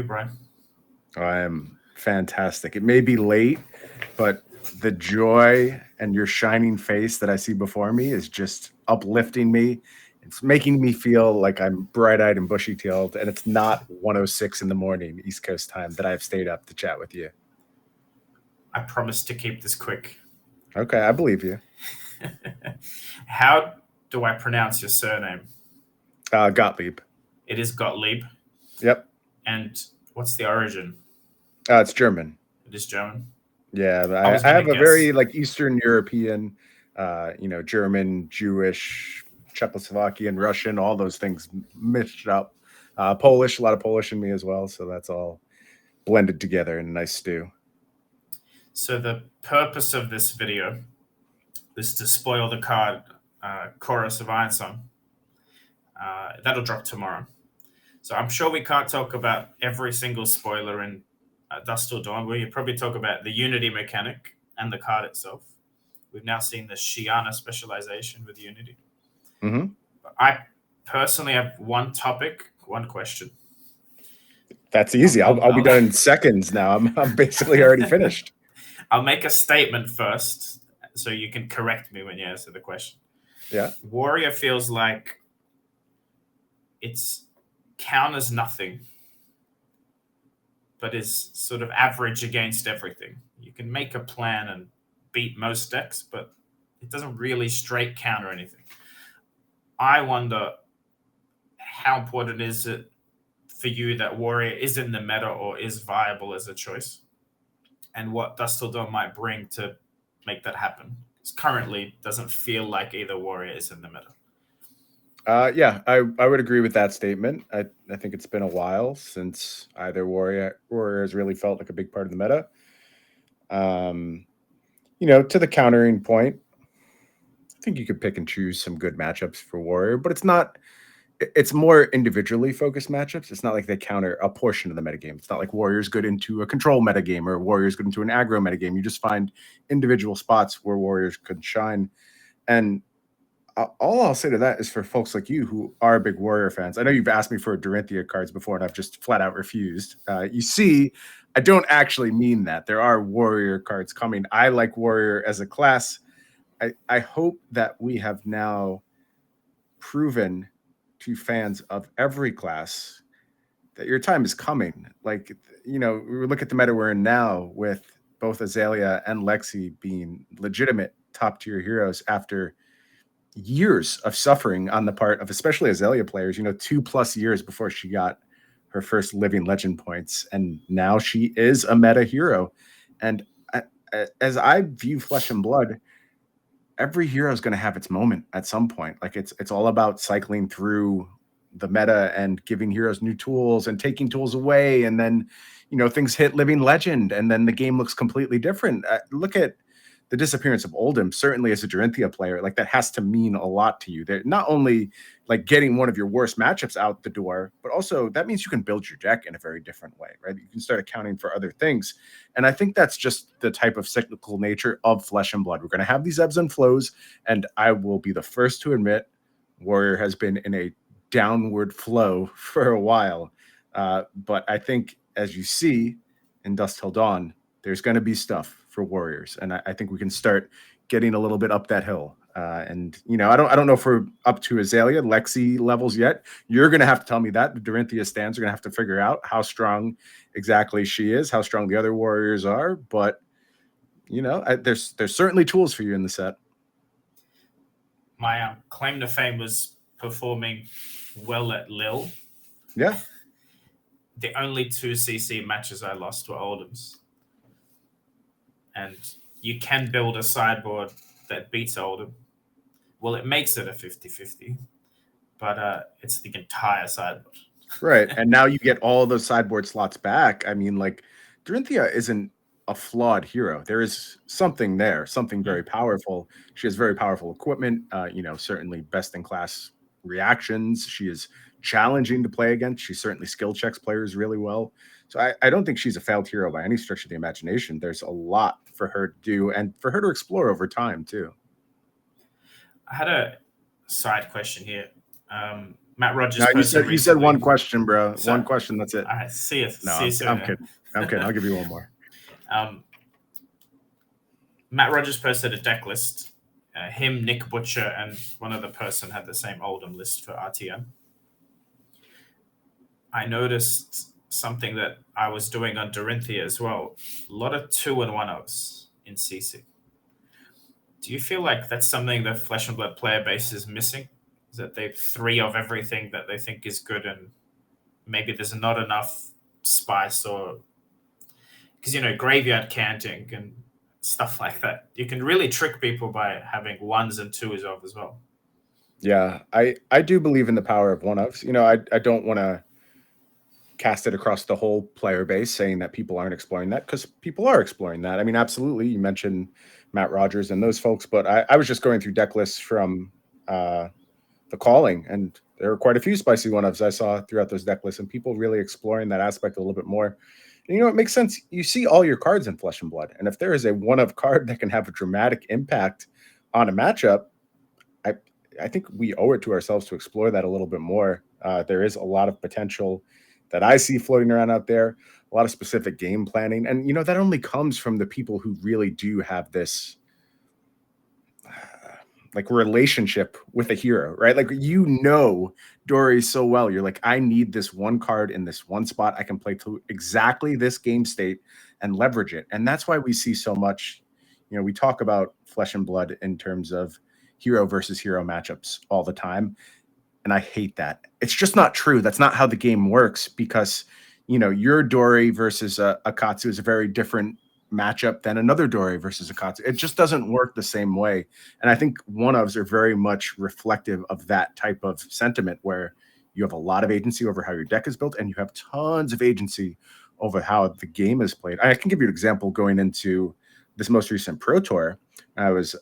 you, Bryan? I am fantastic. It may be late, but the joy and your shining face that I see before me is just uplifting me. It's making me feel like I'm bright-eyed and bushy-tailed, and it's not 1:06 in the morning East Coast time that I've stayed up to chat with you. I promise to keep this quick. Okay, I believe you. How do I pronounce your surname? Gottlieb. It is Gottlieb. Yep. And what's the origin? It's German. It is German. Yeah, was I gonna have a guess. very like Eastern European, German, Jewish, Czechoslovakian, Russian, all those things mixed up. Polish, a lot of Polish in me as well, so that's all blended together in a nice stew. So the purpose of this video is to spoil the card Chorus of Ironsong. That'll drop tomorrow. So I'm sure we can't talk about every single spoiler in Dusk Till Dawn. We'll probably talk about the Unity mechanic and the card itself. We've now seen the Shiana specialization with Unity. Mm-hmm. I personally have one topic, one question. That's easy. I'll be done in seconds now. I'm basically already finished. I'll make a statement first so you can correct me when you answer the question. Yeah. Warrior feels like it's counters nothing, but is sort of average against everything. You can make a plan and beat most decks, but it doesn't really straight counter anything. I wonder how important is it for you that Warrior is in the meta or is viable as a choice, and what Dusk Till Dawn might bring to make that happen. Because currently doesn't feel like either Warrior is in the meta. Yeah, I would agree with that statement. I think it's been a while since either Warrior has really felt like a big part of the meta. To the countering point, I think you could pick and choose some good matchups for Warrior, but it's more individually focused matchups. It's not like they counter a portion of the metagame. It's not like Warrior's good into a control metagame or Warrior's good into an aggro metagame. You just find individual spots where Warriors could shine. And all I'll say to that is for folks like you who are big Warrior fans. I know you've asked me for Dorinthia cards before, and I've just flat out refused. You see, I don't actually mean that. There are Warrior cards coming. I like Warrior as a class. I hope that we have now proven to fans of every class that your time is coming. Like, we look at the meta we're in now with both Azalea and Lexi being legitimate top-tier heroes after years of suffering on the part of especially Azalea players, 2+ years before she got her first living legend points. And now she is a meta hero. And as I view Flesh and Blood, every hero is going to have its moment at some point. Like it's all about cycling through the meta and giving heroes new tools and taking tools away. And then, things hit living legend and then the game looks completely different. Look at the disappearance of Oldham, certainly as a Dorinthia player, like that has to mean a lot to you. They're not only like getting one of your worst matchups out the door, but also that means you can build your deck in a very different way, right? You can start accounting for other things. And I think that's just the type of cyclical nature of Flesh and Blood. We're going to have these ebbs and flows, and I will be the first to admit Warrior has been in a downward flow for a while. But I think, as you see in Dusk Till Dawn, there's going to be stuff for Warriors, and I think we can start getting a little bit up that hill. And I don't know if we're up to Azalea, Lexi levels yet. You're going to have to tell me that. The Dorinthia stands are going to have to figure out how strong exactly she is, how strong the other Warriors are. But there's certainly tools for you in the set. My claim to fame was performing well at Lille. Yeah. The only 2 CC matches I lost were Oldham's. And you can build a sideboard that beats Oldham. Well, it makes it a 50-50, but it's the entire sideboard. Right. And now you get all those sideboard slots back. I mean, like, Dorinthia isn't a flawed hero. There is something there, something very powerful. She has very powerful equipment, certainly best in class reactions. She is challenging to play against. She certainly skill checks players really well. So I don't think she's a failed hero by any stretch of the imagination. There's a lot for her to do and for her to explore over time too. I had a side question here. Matt Rogers No, posted you said one recently. question, bro. So, One question. That's it. all right, see you. No, See you soon. I'm kidding. I'm kidding. I'll give you one more. Matt Rogers posted a deck list. Him, Nick Butcher, and one other person had the same Oldham list for RTM. I noticed something that I was doing on Dorinthia as well. A lot of 2 and 1-0s in CC. Do you feel like that's something the Flesh and Blood player base is missing? Is that they've 3 of everything that they think is good, and maybe there's not enough spice, or because graveyard canting and stuff like that. You can really trick people by having 1s and 2s of as well. Yeah, I do believe in the power of one-ofs. I don't want to cast it across the whole player base saying that people aren't exploring that, because people are exploring that. I mean, absolutely. You mentioned Matt Rogers and those folks, but I was just going through deck lists from the calling, and there were quite a few spicy one-ofs I saw throughout those deck lists, and people really exploring that aspect a little bit more. And, it makes sense. You see all your cards in Flesh and Blood, and if there is a one-of card that can have a dramatic impact on a matchup, I think we owe it to ourselves to explore that a little bit more. There is a lot of potential that I see floating around out there, a lot of specific game planning. And, that only comes from the people who really do have this like relationship with a hero, right? Like, Dory so well. You're like, I need this one card in this one spot. I can play to exactly this game state and leverage it. And that's why we see so much, we talk about Flesh and Blood in terms of hero versus hero matchups all the time. And I hate that. It's just not true. That's not how the game works, because, your Dory versus Akatsu is a very different matchup than another Dory versus Akatsu. It just doesn't work the same way. And I think one-ofs are very much reflective of that type of sentiment, where you have a lot of agency over how your deck is built, and you have tons of agency over how the game is played. I can give you an example going into this most recent Pro Tour. I was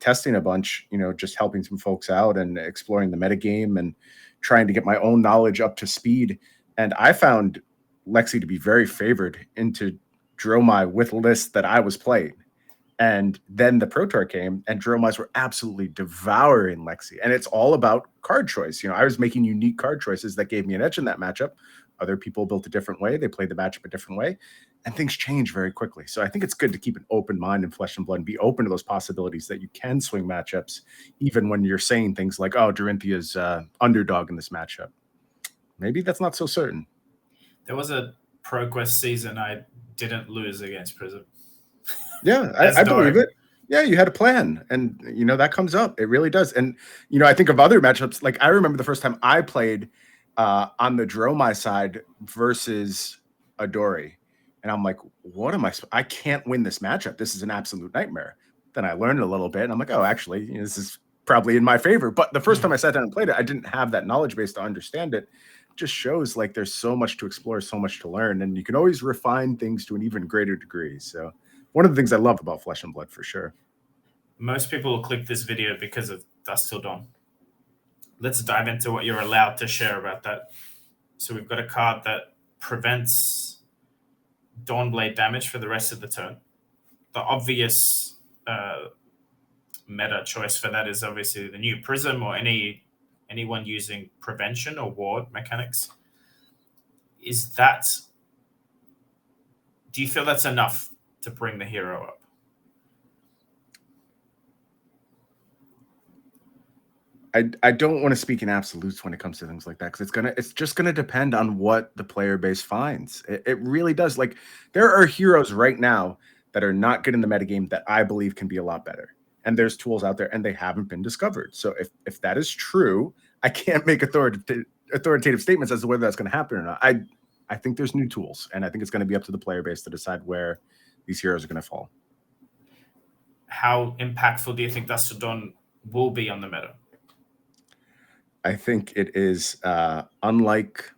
testing a bunch, just helping some folks out and exploring the metagame and trying to get my own knowledge up to speed. And I found Lexi to be very favored into Dromai with lists that I was playing. And then the Pro Tour came, and Dromais were absolutely devouring Lexi. And it's all about card choice. I was making unique card choices that gave me an edge in that matchup. Other people built a different way. They played the matchup a different way, and things change very quickly. So I think it's good to keep an open mind in Flesh and Blood and be open to those possibilities that you can swing matchups, even when you're saying things like, oh, Dorinthia's underdog in this matchup. Maybe that's not so certain. There was a ProQuest season I didn't lose against Prism. Yeah, I believe it. Yeah, you had a plan, and that comes up. It really does. And I think of other matchups. Like, I remember the first time I played on the Dromai side versus Adori, and I'm like, what am I can't win this matchup. This is an absolute nightmare. Then I learned a little bit, and I'm like, oh, actually, this is probably in my favor. But the first time I sat down and played it, I didn't have that knowledge base to understand it. It just shows like there's so much to explore, so much to learn, and you can always refine things to an even greater degree. So one of the things I love about Flesh and Blood, for sure. Most people will click this video because of Dusk Till Dawn. Let's dive into what you're allowed to share about that. So we've got a card that prevents Dawnblade damage for the rest of the turn. The obvious meta choice for that is obviously the new Prism, or anyone using prevention or ward mechanics. Do you feel that's enough to bring the hero up? I don't want to speak in absolutes when it comes to things like that, because it's just gonna depend on what the player base finds. It really does. Like, there are heroes right now that are not good in the metagame that I believe can be a lot better. And there's tools out there, and they haven't been discovered. So if that is true, I can't make authoritative statements as to whether that's going to happen or not. I think there's new tools, and I think it's going to be up to the player base to decide where these heroes are going to fall. How impactful do you think Dusk Till Dawn will be on the meta? I think it is unlike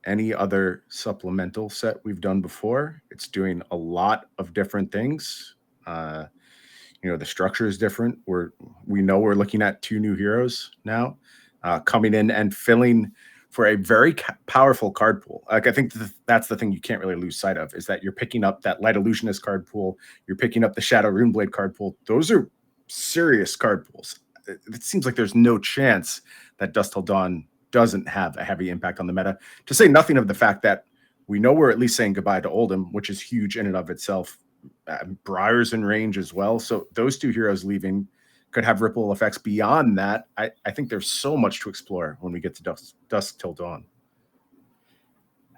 any other supplemental set we've done before. It's doing a lot of different things. The structure is different. We know we're looking at 2 new heroes now coming in and filling for a very powerful card pool. Like, I think that's the thing you can't really lose sight of, is that you're picking up that Light Illusionist card pool. You're picking up the Shadow Runeblade card pool. Those are serious card pools. It seems like there's no chance that Dusk Till Dawn doesn't have a heavy impact on the meta. To say nothing of the fact that we know we're at least saying goodbye to Oldhim, which is huge in and of itself. Briar's in range as well. So those two heroes leaving could have ripple effects beyond that. I think there's so much to explore when we get to Dusk Till Dawn.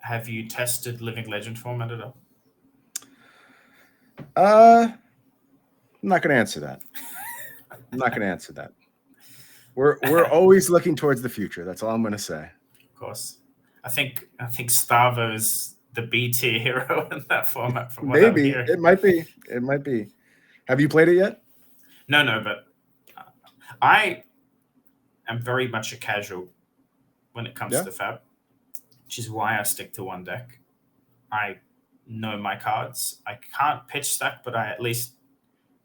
Have you tested Living Legend format at all? I'm not going to answer that. We're always looking towards the future. That's all I'm going to say. Of course. I think Starvo is the B tier hero in that format. From what Maybe it might be. Have you played it yet? No, but I am very much a casual when it comes to Fab, which is why I stick to one deck. I know my cards. I can't pitch stack, but I at least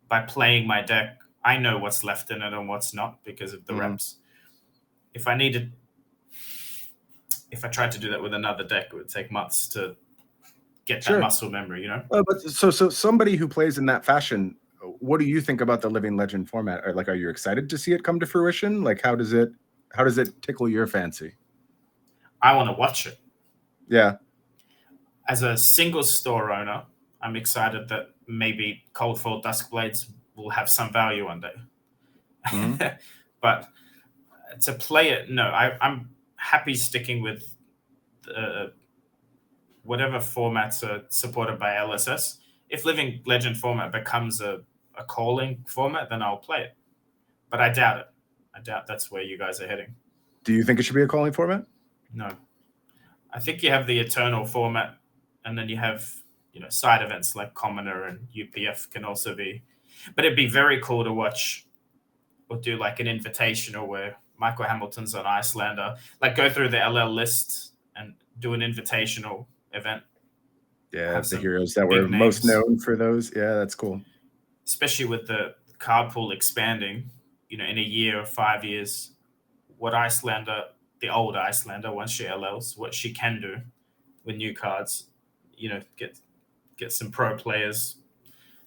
by playing my deck, I know what's left in it and what's not because of the reps. If I tried to do that with another deck, it would take months to get that muscle memory, you know? But so somebody who plays in that fashion, what do you think about the Living Legend format? Are you excited to see it come to fruition? Like, how does it tickle your fancy? I want to watch it. Yeah. As a single store owner, I'm excited that maybe Coldfall Duskblades will have some value one day. But to play it, no, I'm happy sticking with whatever formats are supported by LSS. If Living Legend format becomes a calling format, then I'll play it. But I doubt it. I doubt that's where you guys are heading. Do you think it should be a calling format? No. I think you have the Eternal format, and then you have side events like Commoner and UPF can also be. But it'd be very cool to watch or do like an invitational where Michael Hamilton's an Icelander, like go through the LL list and do an invitational event. Yeah, the heroes that were most known for those. Yeah, that's cool. Especially with the card pool expanding, in a year or 5 years, what Icelander, the old Icelander, once she LLs, what she can do with new cards, get some pro players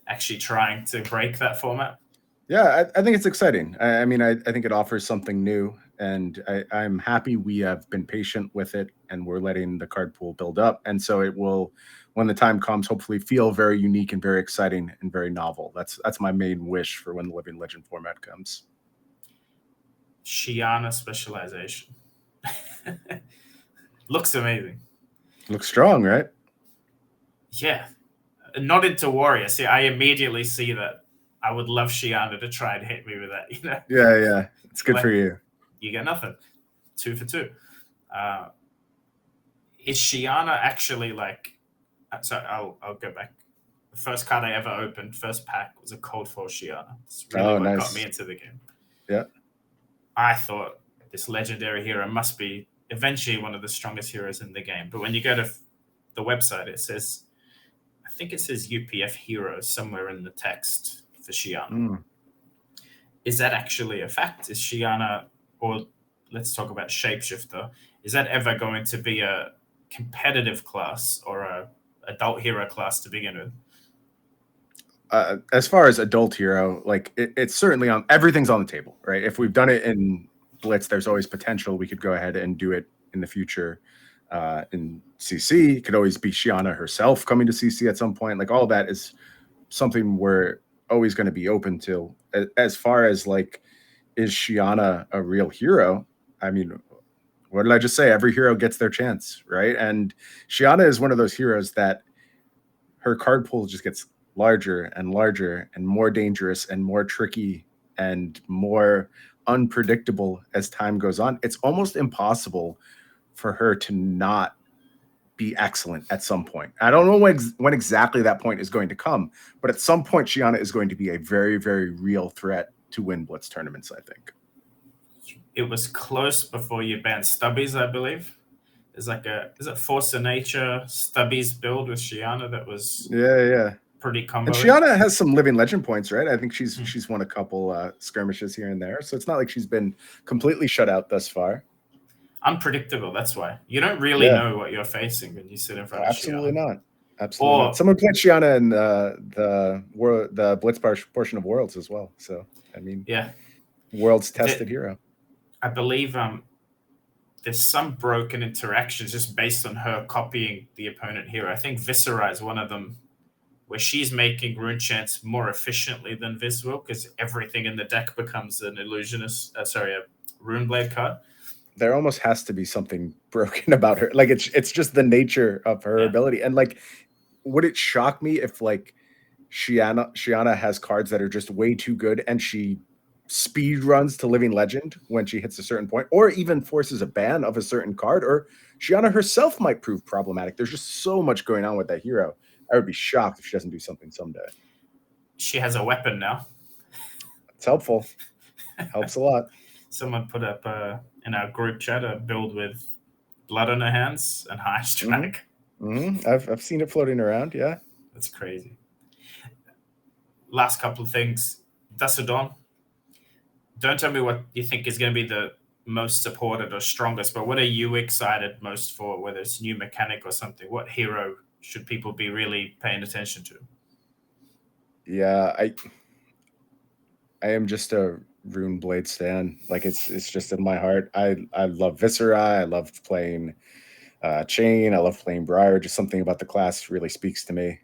actually trying to break that format. Yeah, I think it's exciting. I mean, I think it offers something new, and I'm happy we have been patient with it, and we're letting the card pool build up. And so it will, when the time comes, hopefully feel very unique and very exciting and very novel. That's my main wish for when the Living Legend format comes. Shiana specialization. Looks amazing. Looks strong, right? Yeah. Not into Warrior. See, I immediately see that. I would love Shiana to try and hit me with that. Yeah. It's good for you. You get nothing. 2 for 2. Is Shiana actually like? So I'll go back. The first card I ever opened, first pack, was a Coldfall Shiana. It's really what got me into the game. Yeah. I thought this legendary hero must be eventually one of the strongest heroes in the game. But when you go to the website, I think it says UPF heroes somewhere in the text for Shiana. Is that actually a fact? Is Shiana, or let's talk about Shapeshifter, is that ever going to be a competitive class or a adult hero class to begin with? As far as adult hero, like it's certainly everything's on the table, right? If we've done it in Blitz, there's always potential we could go ahead and do it in the future. In CC, it could always be Shiana herself coming to CC at some point. Like all that is something we're always going to be open to. As far as like, is Shiana a real hero? I mean, what did I just say? Every hero gets their chance, right? And Shiana is one of those heroes that her card pool just gets larger and larger and more dangerous and more tricky and more unpredictable as time goes on. It's almost impossible for her to not be excellent at some point. I don't know when exactly that point is going to come, but at some point, Shiana is going to be a very, very real threat to win Blitz tournaments, I think. It was close before you banned Stubbies, I believe. There's like is it Force of Nature Stubbies build with Shiana that was pretty combo. And Shiana has some Living Legend points, right? I think she's won a couple skirmishes here and there, so it's not like she's been completely shut out thus far. Unpredictable, that's why. You don't really know what you're facing when you sit in front of Shiana. Absolutely not. Someone played Shiana in the Blitz portion of Worlds as well. So, I mean, Worlds tested hero. I believe there's some broken interactions just based on her copying the opponent hero. I think Viscera is one of them, where she's making rune chants more efficiently than Vis will, because everything in the deck becomes an illusionist, a rune blade card. There almost has to be something broken about her. Like it's just the nature of her ability. And like, would it shock me if like Shiana has cards that are just way too good and she speed runs to Living Legend when she hits a certain point, or even forces a ban of a certain card, or Shiana herself might prove problematic. There's just so much going on with that hero. I would be shocked if she doesn't do something someday. She has a weapon now. It's helpful. Helps a lot. Someone put up in our group chat a build with blood on her hands and high strike. I've seen it floating around. Yeah, that's crazy. Last couple of things. Dusk of Dawn. Don't tell me what you think is going to be the most supported or strongest, but what are you excited most for, whether it's new mechanic or something? What hero should people be really paying attention to? Yeah, I am just a Rune Blade stan. Like it's just in my heart. I love Viscera. I love playing Chain. I love playing Briar. Just something about the class really speaks to me.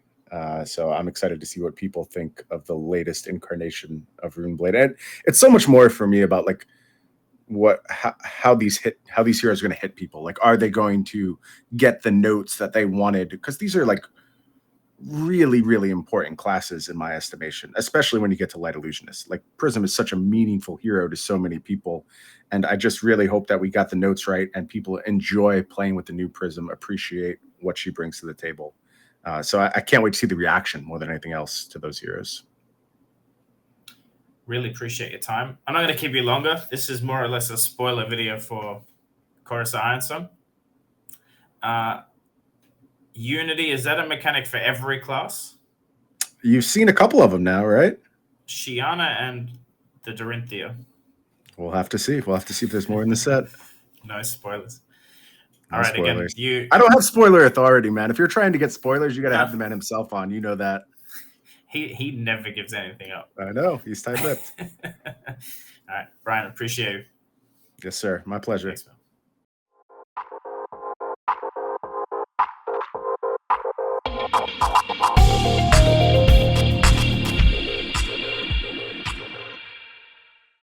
So I'm excited to see what people think of the latest incarnation of Rune Blade. And it's so much more for me about like how these heroes are going to hit people. Like, are they going to get the notes that they wanted? Because these are like really, really important classes in my estimation, especially when you get to Light Illusionist. Like Prism is such a meaningful hero to so many people. And I just really hope that we got the notes right and people enjoy playing with the new Prism, appreciate what she brings to the table. So I can't wait to see the reaction more than anything else to those heroes. Really appreciate your time. I'm not going to keep you longer. This is more or less a spoiler video for Chorus of Ironsong. Unity, is that a mechanic for every class? You've seen a couple of them now, right? Shiana and the Dorinthia. We'll have to see. We'll have to see if there's more in the set. No spoilers. No All right, spoilers. again, I don't have spoiler authority, man. If you're trying to get spoilers, you got to have the man himself on. You know that. He never gives anything up. I know. He's tight-lipped. All right, Bryan, appreciate you. Yes, sir. My pleasure. Thanks, man.